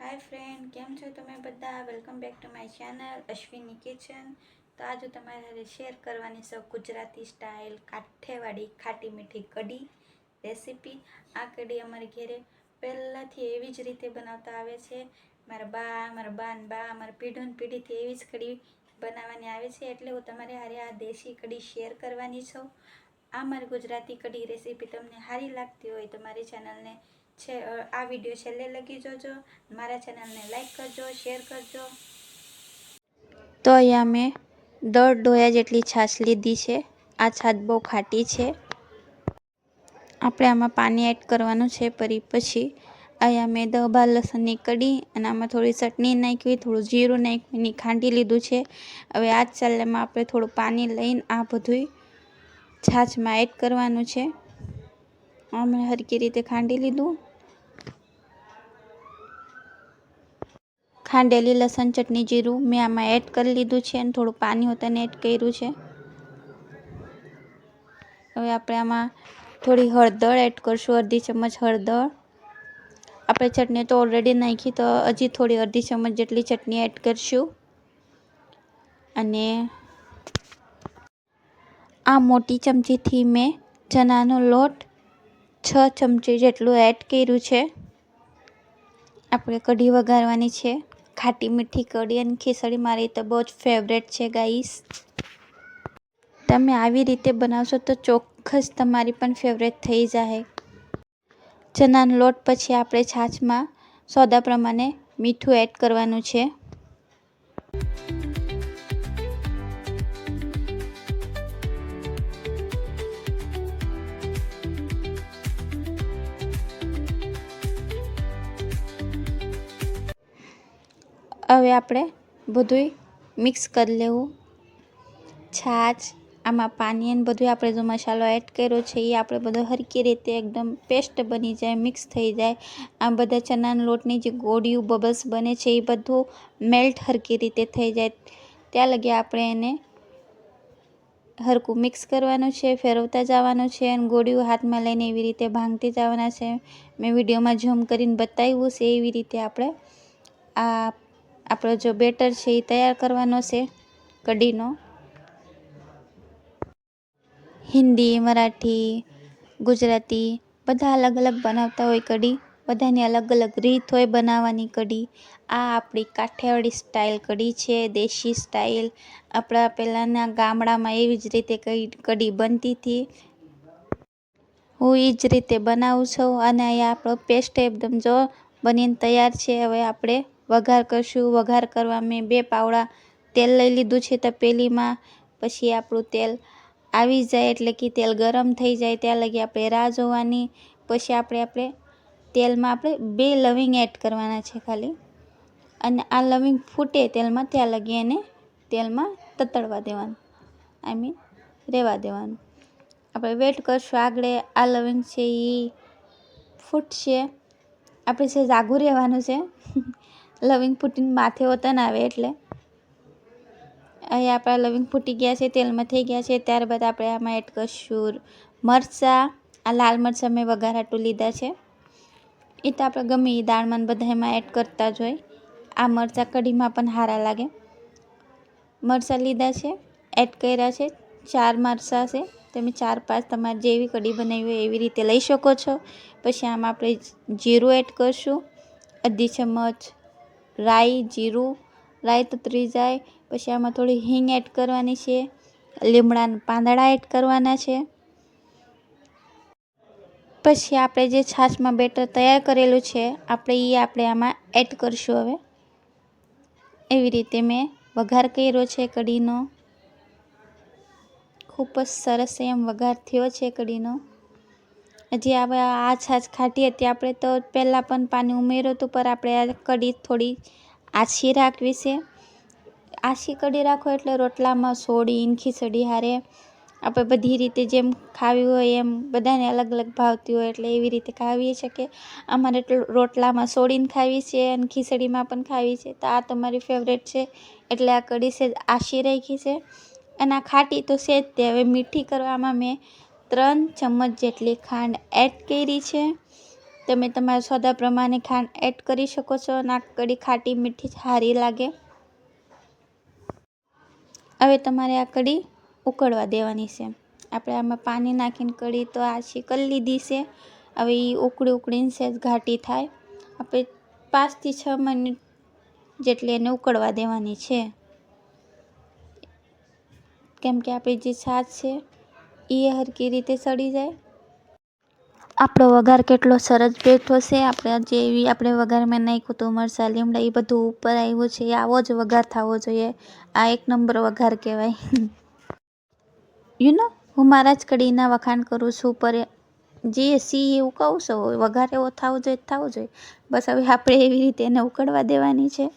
Hi friend, केम छो તમે બધા? Welcome back to my channel Ashwini kitchen. તો આજે તમારી સાથે શેર કરવાની છે ગુજરાતી સ્ટાઇલ કાઠિયાવાડી ખાટી મીઠી કઢી રેસીપી। આ કઢી અમારી ઘરે પહેલાંથી એવી જ રીતે બનાવતા આવે છે। મારા બા મારી પેઢીથી એવી જ કઢી બનાવવાની આવે છે, એટલે હું તમારી હારે આ દેશી કઢી શેર કરવાની છું। આ મારી ગુજરાતી કઢી રેસીપી તમને સારી લાગતી હોય તો મારી ચેનલને આ વિડીયો છેલ્લે લગી જોજો। મારા ચેનલને લાઈક કરજો, શેર કરજો। તો અહીંયા મેં 10 ડોયા જેટલી છાશ લીધી છે। આ છાશ બહુ ખાટી છે। આપણે આમાં પાણી એડ કરવાનું છે। પછી અહીંયા મેં 10-12 લસણની કડી અને આમાં થોડી ચટણી નાખી, થોડું જીરું નાખીને ખાંડી લીધું છે। હવે આ જ ચાલમાં આપણે થોડું પાણી લઈને આ બધું છાશમાં એડ કરવાનું છે। અમે હરખી રીતે ખાંડી લીધું। ખાંડેલી લસણ ચટણી જીરું મેં આમાં એડ કરી લીધું છે અને થોડું પાણી હોતાને એડ કર્યું છે। હવે આપણે આમાં થોડી હળદર એડ કરશું, અડધી ચમચ હળદર। આપણે ચટણી તો ઓલરેડી નાખી, તો હજી થોડી અડધી ચમચ જેટલી ચટણી એડ કરશું। અને આ મોટી ચમચીથી મેં ચણાનો લોટ 6 ચમચી જેટલું એડ કર્યું છે। આપણે કઢી વઘારવાની છે, ખાટી મીઠી કઢી અને ખીચડી મારી તો બહુ જ ફેવરેટ છે ગાઈસ। તમે આવી રીતે બનાવશો તો ચોક્કસ તમારી પણ ફેવરેટ થઈ જાય। ચણાનો લોટ પછી આપણે છાશમાં સોદા પ્રમાણે મીઠું એડ કરવાનું છે। હવે આપણે બધું મિક્સ કરી લેવું। છાશ, આમાં પાણી અને બધું આપણે જો મસાલો એડ કર્યો છે એ આપણે બધો હરખી રીતે એકદમ પેસ્ટ બની જાય, મિક્સ થઈ જાય। આ બધા ચણાના લોટની જે ગોળીઓ બબલ્સ બને છે એ બધું મેલ્ટ હરખી રીતે થઈ જાય ત્યાં લગી આપણે એને હરખું મિક્સ કરવાનું છે, ફેરવતા જવાનું છે અને ગોળીઓ હાથમાં લઈને એવી રીતે ભાંગતી જવાના છે। મેં વિડીયોમાં ઝૂમ કરીને બતાવ્યું છે એવી રીતે આપણે આપણો જો બેટર છે એ તૈયાર કરવાનો છે કઢીનો। હિન્દી, મરાઠી, ગુજરાતી બધા અલગ અલગ બનાવતા હોય કઢી, બધાની અલગ અલગ રીત હોય બનાવવાની કઢી। આ આપણી કાઠિયાવાડી સ્ટાઇલ કઢી છે, દેશી સ્ટાઇલ। આપણા પહેલાંના ગામડામાં એવી જ રીતે કઢી બનતી હતી। હું એ જ રીતે બનાવું છું અને અહીંયા આપણો પેસ્ટ એકદમ જો બનીને તૈયાર છે। હવે આપણે વઘાર કરશું। વઘાર કરવા મેં 2 પાવડા તેલ લઈ લીધું છે તપેલીમાં। પછી આપણું તેલ આવી જાય એટલે કે તેલ ગરમ થઈ જાય ત્યાં લગી આપણે રાહ જોવાની। પછી આપણે તેલમાં 2 લવિંગ એડ કરવાના છે ખાલી, અને આ લવિંગ ફૂટે તેલમાં ત્યાં લગી એને તેલમાં તતડવા દેવાનું, રહેવા દેવાનું। આપણે વેટ કરશું। આગળ આ લવિંગ છે એ ફૂટશે, આપણે છે જાગું રહેવાનું છે લવિંગ ફૂટીને માથે હોતા ના આવે એટલે। અહીં આપણા લવિંગ ફૂટી ગયા છે, તેલમાં થઈ ગયા છે। ત્યારબાદ આપણે આમાં એડ કરશું મરચાં। આ લાલ મરચાં મેં વઘાર હાટું લીધા છે, એ તો આપણે ગમે એ દાળમાં બધામાં એડ કરતા જ હોય। આ મરચાં કઢીમાં પણ સારા લાગે। મરચાં લીધા છે, એડ કર્યા છે। 4 મરચાં છે, તમે 4-5 તમારે જેવી કઢી બનાવી હોય એવી રીતે લઈ શકો છો। પછી આમાં આપણે જીરું એડ કરશું, અડધી ચમચ રાઈ, જીરું, રાઈ તતરી જાય પછી આમાં થોડી હિંગ એડ કરવાની છે, લીમડાના પાંદડા એડ કરવાના છે। પછી આપણે જે છાશમાં બેટર તૈયાર કરેલું છે આપણે આમાં એડ કરશું। હવે એવી રીતે મેં વઘાર કર્યો છે કઢીનો, ખૂબ જ સરસ એમ વઘાર થયો છે કઢીનો। હજી હવે આ છાશ ખાટી હતી, આપણે તો પહેલાં પણ પાણી ઉમેર્યું હતું, પર આપણે આ કઢી થોડી આછી રાખવી છે। આછી કઢી રાખો એટલે રોટલામાં સોડીને ખીચડી હારે આપણે બધી રીતે જેમ ખાવી હોય એમ, બધાને અલગ અલગ ભાવતી હોય એટલે એવી રીતે ખાવી શકે। અમારે રોટલામાં સોડીને ખાવી છે અને ખીચડીમાં પણ ખાવી છે, તો આ તમારી ફેવરેટ છે એટલે આ કઢી છે આછી રાખી છે। અને આ ખાટી તો છે જ તે। હવે મીઠી કરવામાં મેં 3 ચમચ જેટલી ખાંડ એડ કરી છે તમે તમારા સ્વાદ પ્રમાણે ખાંડ એડ કરી શકો છો અને આ કઢી ખાટી મીઠી સારી લાગે. હવે તમારે આ કઢી ઉકળવા દેવાની છે. આપણે આમાં પાણી નાખીને કઢી તો આછી કરી લીધી છે. હવે એ ઉકળીને સહેજ ઘાટી થાય. આપણે 5 થી 6 મિનિટ જેટલી એને ઉકળવા દેવાની છે, કેમ કે આપણી જે છાશ છે એ હરખી રીતે સડી જાય. આપણો વઘાર કેટલો સરસ બેઠો છે. આપણે વઘારમાં નાખ્યું તો મરચાં લીમડા એ બધું ઉપર આવ્યું છે. આવો જ વઘાર થવો જોઈએ. આ 1 નંબર વઘાર કહેવાય. હું મારા જ કઢીના વખાણ કરું છું, પર જે સી એવું કહું છું, વઘાર એવો થવો જોઈએ. બસ હવે આપણે એવી રીતે એને ઉકળવા દેવાની છે.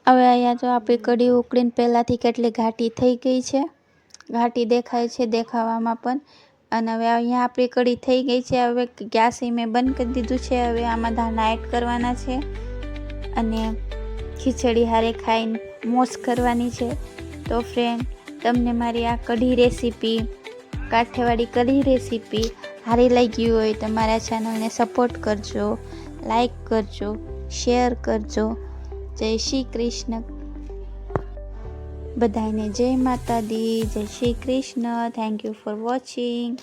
હવે અહીંયા જો આપણી કઢી ઉકળીને પહેલાંથી કેટલી ઘાટી થઈ ગઈ છે. ઘાટી દેખાય છે દેખાવામાં પણ. અને હવે અહીંયા આપણી કઢી થઈ ગઈ છે. હવે ગેસ મેં બંધ કરી દીધું છે. હવે આમાં ધાણા એડ કરવાના છે અને ખીચડી હારે ખાઈને મોજ કરવાની છે. તો ફ્રેન્ડ, તમને મારી આ કઢી રેસીપી, કાઠિયાવાડી કઢી રેસીપી સારી લાગી હોય તો મારા ચેનલને સપોર્ટ કરજો, લાઈક કરજો, શેર કરજો. જય શ્રી કૃષ્ણ. બધાને જય માતા દી, જય Shri Krishna. Thank you for watching.